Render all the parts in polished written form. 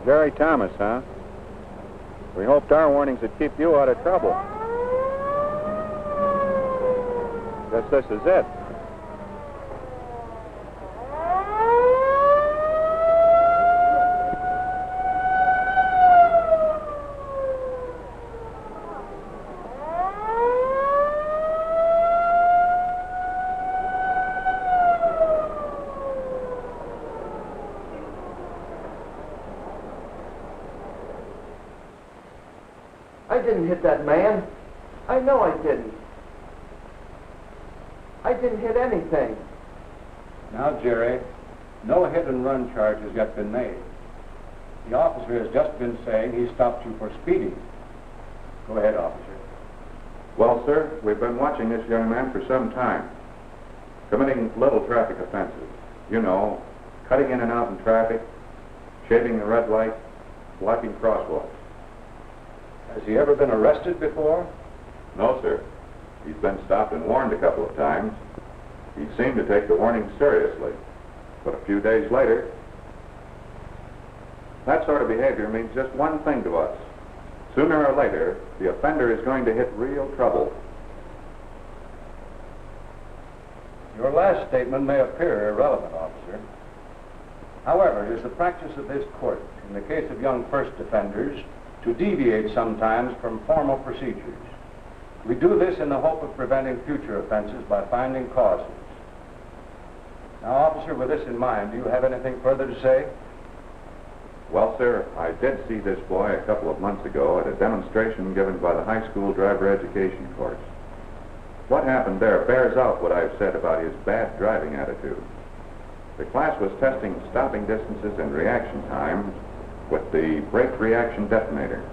Jerry Thomas, huh? We hoped our warnings would keep you out of trouble. Guess this is it. I didn't hit that man. I know I didn't. I didn't hit anything. Now, Jerry, no hit-and-run charge has yet been made. The officer has just been saying he stopped you for speeding. Go ahead, officer. Well, sir, we've been watching this young man for some time, committing little traffic offenses. You know, cutting in and out in traffic, shaving the red light, blocking crosswalks. Has he ever been arrested before? No, sir. He's been stopped and warned a couple of times. He seemed to take the warning seriously. But a few days later, that sort of behavior means just one thing to us. Sooner or later, the offender is going to hit real trouble. Your last statement may appear irrelevant, officer. However, it is the practice of this court, in the case of young first offenders, to deviate sometimes from formal procedures. We do this in the hope of preventing future offenses by finding causes. Now, officer, with this in mind, do you have anything further to say? Well, sir, I did see this boy a couple of months ago at a demonstration given by the high school driver education course. What happened there bears out what I've said about his bad driving attitude. The class was testing stopping distances and reaction times with the brake reaction detonator.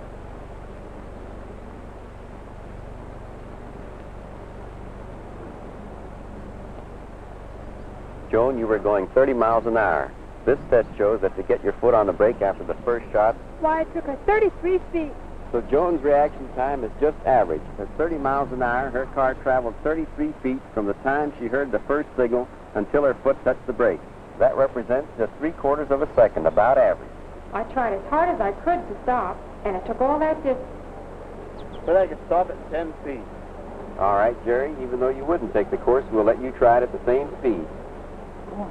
Joan, you were going 30 miles an hour. This test shows that to get your foot on the brake after the first shot... Why, it took her 33 feet. So Joan's reaction time is just average. At 30 miles an hour, her car traveled 33 feet from the time she heard the first signal until her foot touched the brake. That represents just 3/4 of a second, about average. I tried as hard as I could to stop, and it took all that distance. But I could stop at 10 feet. All right, Jerry, even though you wouldn't take the course, we'll let you try it at the same speed. Go on.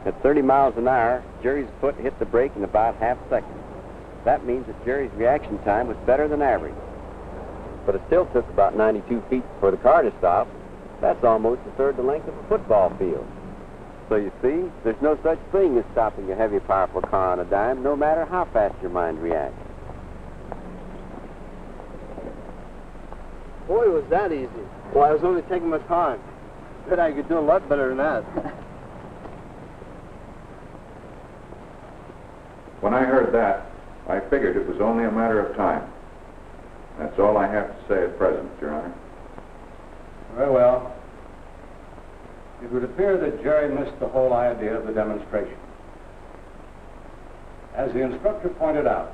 At 30 miles an hour, Jerry's foot hit the brake in about half a second. That means that Jerry's reaction time was better than average. But it still took about 92 feet for the car to stop. That's almost a third the length of a football field. So you see, there's no such thing as stopping a heavy, powerful car on a dime, no matter how fast your mind reacts. Boy, was that easy. Well, I was only taking my time. Bet I could do a lot better than that. When I heard that, I figured it was only a matter of time. That's all I have to say at present, Your Honor. Very well. It would appear that Jerry missed the whole idea of the demonstration. As the instructor pointed out,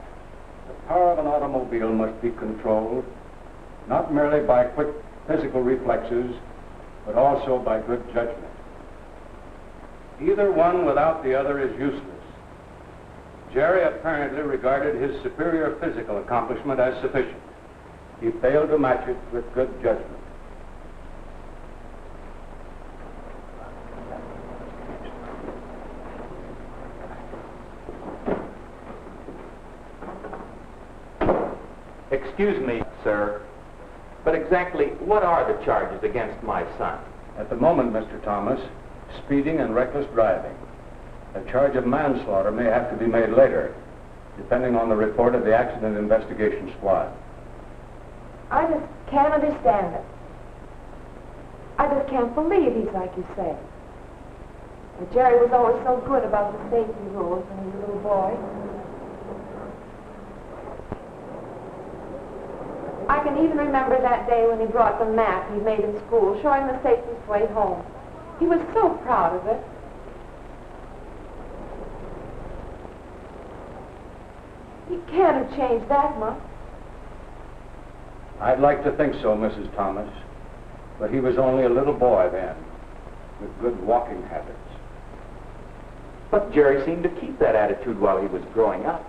the power of an automobile must be controlled not merely by quick physical reflexes, but also by good judgment. Either one without the other is useless. Jerry apparently regarded his superior physical accomplishment as sufficient. He failed to match it with good judgment. Excuse me, sir, but exactly what are the charges against my son? At the moment, Mr. Thomas, speeding and reckless driving. A charge of manslaughter may have to be made later, depending on the report of the accident investigation squad. I just can't understand it. I just can't believe he's like you say. And Jerry was always so good about the safety rules when he was a little boy. I can even remember that day when he brought the map he made in school, showing the safest way home. He was so proud of it. He can't have changed that much. I'd like to think so, Mrs. Thomas, but he was only a little boy then, with good walking habits. But Jerry seemed to keep that attitude while he was growing up.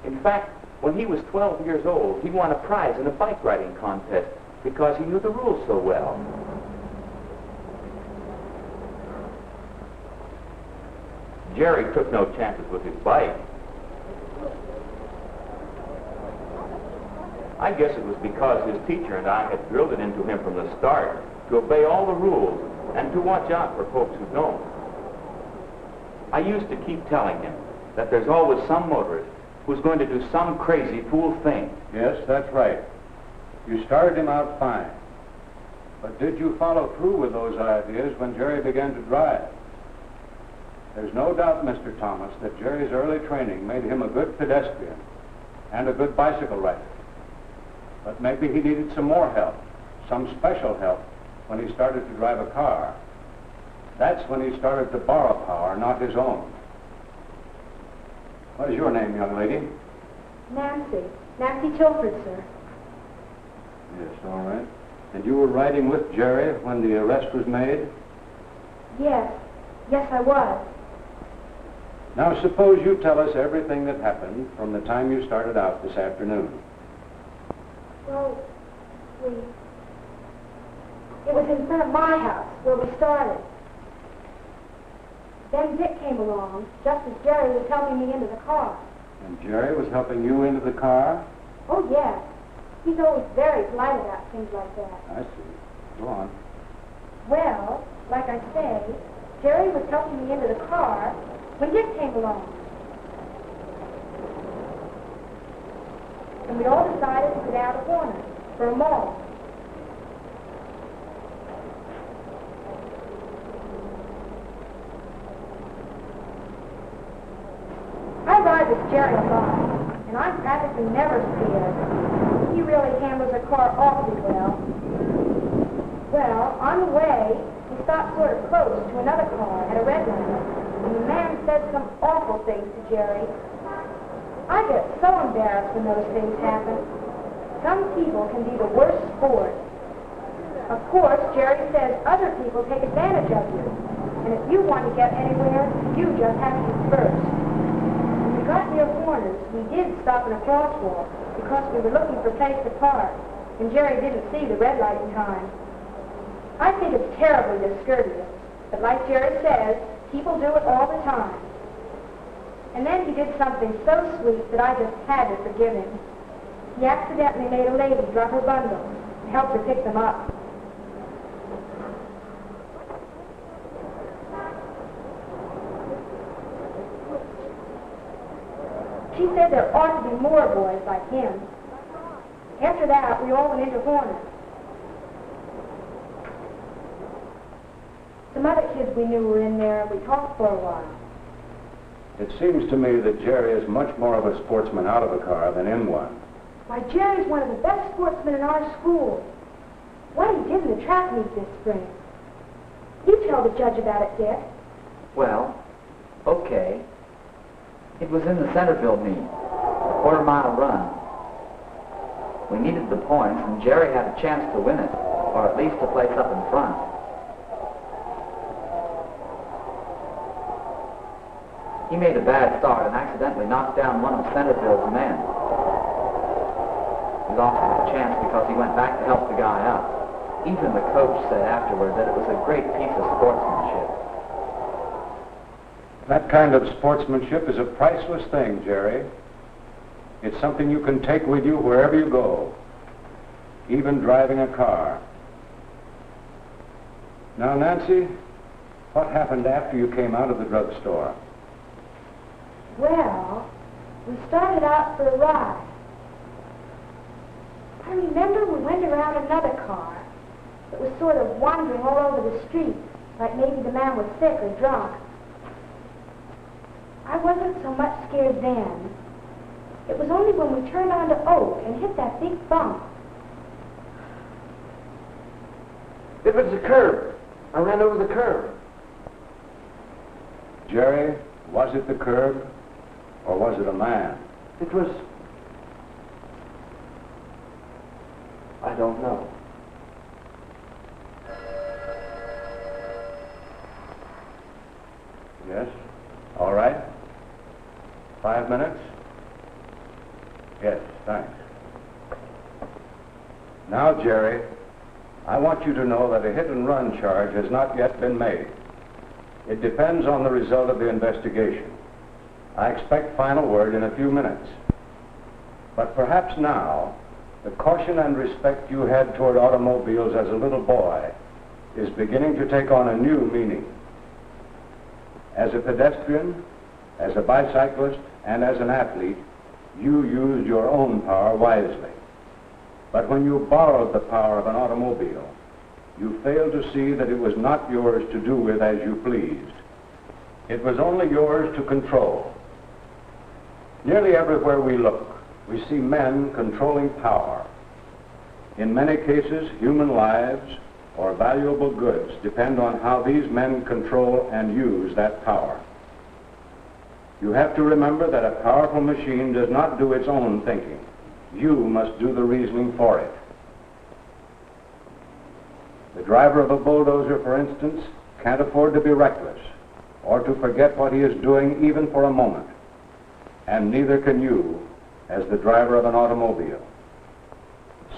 In fact, when he was 12 years old, he won a prize in a bike riding contest because he knew the rules so well. Jerry took no chances with his bike. I guess it was because his teacher and I had drilled it into him from the start to obey all the rules and to watch out for folks who don't. I used to keep telling him that there's always some motorist who's going to do some crazy fool thing. Yes, that's right. You started him out fine. But did you follow through with those ideas when Jerry began to drive? There's no doubt, Mr. Thomas, that Jerry's early training made him a good pedestrian and a good bicycle rider. But maybe he needed some more help, some special help, when he started to drive a car. That's when he started to borrow power, not his own. What is your name, young lady? Nancy. Nancy Tilford, sir. Yes, all right. And you were riding with Jerry when the arrest was made? Yes. Yes, I was. Now, suppose you tell us everything that happened from the time you started out this afternoon. Well, it was in front of my house where we started. Then Dick came along, just as Jerry was helping me into the car. And Jerry was helping you into the car? Oh, yes. He's always very polite about things like that. I see. Go on. Well, like I say, Jerry was helping me into the car when Dick came along. And we all decided to go down to Warner for a mall. I ride with Jerry a lot, and I'm practically never scared. He really handles the car awfully well. Well, on the way, we stopped sort of close to another car at a red light, and the man said some awful things to Jerry. I get so embarrassed when those things happen. Some people can be the worst sport. Of course, Jerry says other people take advantage of you, and if you want to get anywhere, you just have to be first. When we got near Warner's, we did stop in a crosswalk because we were looking for a place to park, and Jerry didn't see the red light in time. I think it's terribly discourteous, but like Jerry says, people do it all the time. And then he did something so sweet that I just had to forgive him. He accidentally made a lady drop her bundles and helped her pick them up. She said there ought to be more boys like him. After that, we all went into Horner. Some other kids we knew were in there, and we talked for a while. It seems to me that Jerry is much more of a sportsman out of a car than in one. Why, Jerry's one of the best sportsmen in our school. What he did in the track meet this spring. You tell the judge about it, Dick. Well, okay. It was in the Centerville meet, a quarter-mile run. We needed the points, and Jerry had a chance to win it, or at least to place up in front. He made a bad start and accidentally knocked down one of Centerville's men. He lost his chance because he went back to help the guy up. Even the coach said afterward that it was a great piece of sportsmanship. That kind of sportsmanship is a priceless thing, Jerry. It's something you can take with you wherever you go, even driving a car. Now, Nancy, what happened after you came out of the drugstore? Well, we started out for a ride. I remember we went around another car that was sort of wandering all over the street, like maybe the man was sick or drunk. I wasn't so much scared then. It was only when we turned onto Oak and hit that big bump. It was the curb. I ran over the curb. Jerry, was it the curb, or was it a man? It was... I don't know. Yes? All right. 5 minutes? Yes, thanks. Now, Jerry, I want you to know that a hit-and-run charge has not yet been made. It depends on the result of the investigation. I expect final word in a few minutes. But perhaps now, the caution and respect you had toward automobiles as a little boy is beginning to take on a new meaning. As a pedestrian, as a bicyclist, and as an athlete, you used your own power wisely. But when you borrowed the power of an automobile, you failed to see that it was not yours to do with as you pleased. It was only yours to control. Nearly everywhere we look, we see men controlling power. In many cases, human lives or valuable goods depend on how these men control and use that power. You have to remember that a powerful machine does not do its own thinking. You must do the reasoning for it. The driver of a bulldozer, for instance, can't afford to be reckless or to forget what he is doing even for a moment. And neither can you as the driver of an automobile.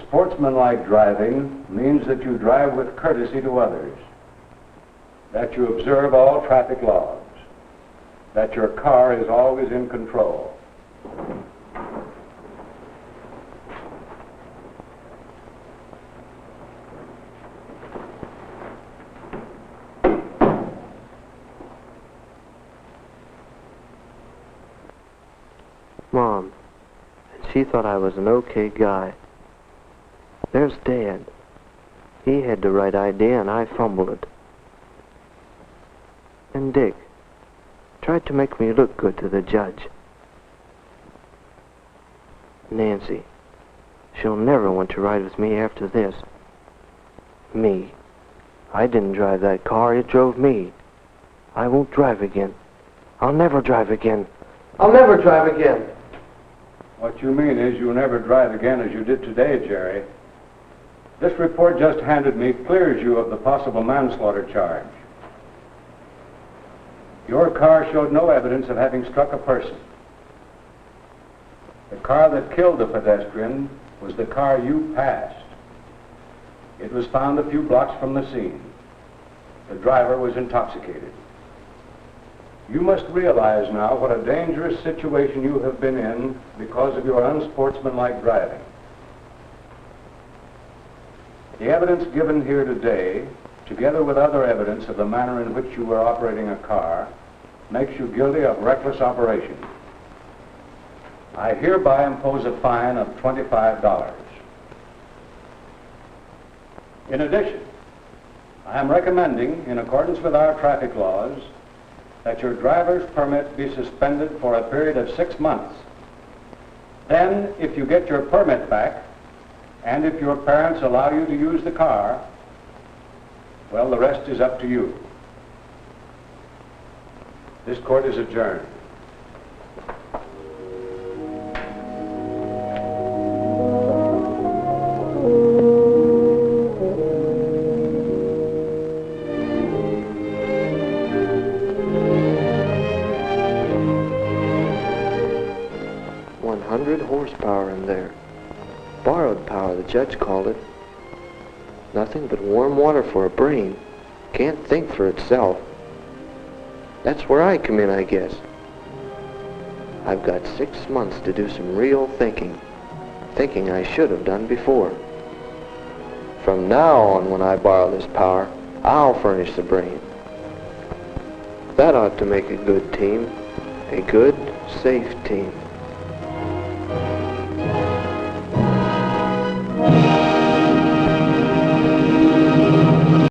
Sportsmanlike driving means that you drive with courtesy to others, that you observe all traffic laws, that your car is always in control. Mom, and she thought I was an okay guy. There's Dad. He had the right idea and I fumbled it. And Dick tried to make me look good to the judge. Nancy, she'll never want to ride with me after this. Me. I didn't drive that car, it drove me. I won't drive again. I'll never drive again. I'll never drive again. What you mean is you'll never drive again as you did today, Jerry. This report just handed me clears you of the possible manslaughter charge. Your car showed no evidence of having struck a person. The car that killed the pedestrian was the car you passed. It was found a few blocks from the scene. The driver was intoxicated. You must realize now what a dangerous situation you have been in because of your unsportsmanlike driving. The evidence given here today, together with other evidence of the manner in which you were operating a car, makes you guilty of reckless operation. I hereby impose a fine of $25. In addition, I am recommending, in accordance with our traffic laws, that your driver's permit be suspended for a period of 6 months. Then, if you get your permit back, and if your parents allow you to use the car, well, the rest is up to you. This court is adjourned. Horsepower in there. Borrowed power, the judge called it. Nothing but warm water for a brain. Can't think for itself. That's where I come in, I guess. I've got 6 months to do some real thinking. Thinking I should have done before. From now on, when I borrow this power, I'll furnish the brain. That ought to make a good team. A good, safe team.